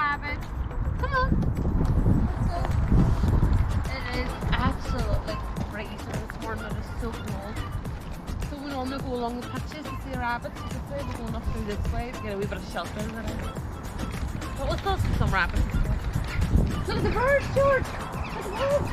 rabbit. Come on. It is absolutely freezing this morning. It is so cold. So we normally go along the patches to see the rabbits. This way we're going up through this way to get a wee bit of shelter. But we'll still see some rabbits. Look at the birds, George! Look at the birds!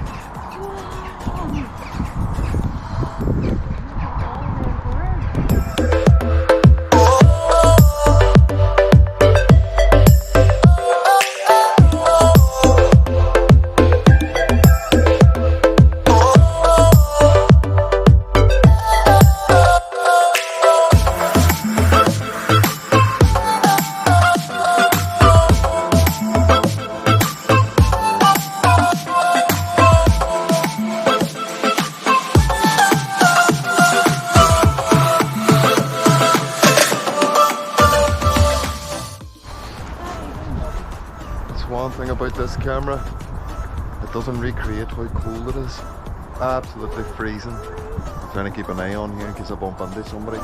One thing about this camera, it doesn't recreate how cold it is. Absolutely freezing. I'm trying to keep an eye on here in case I bump into somebody.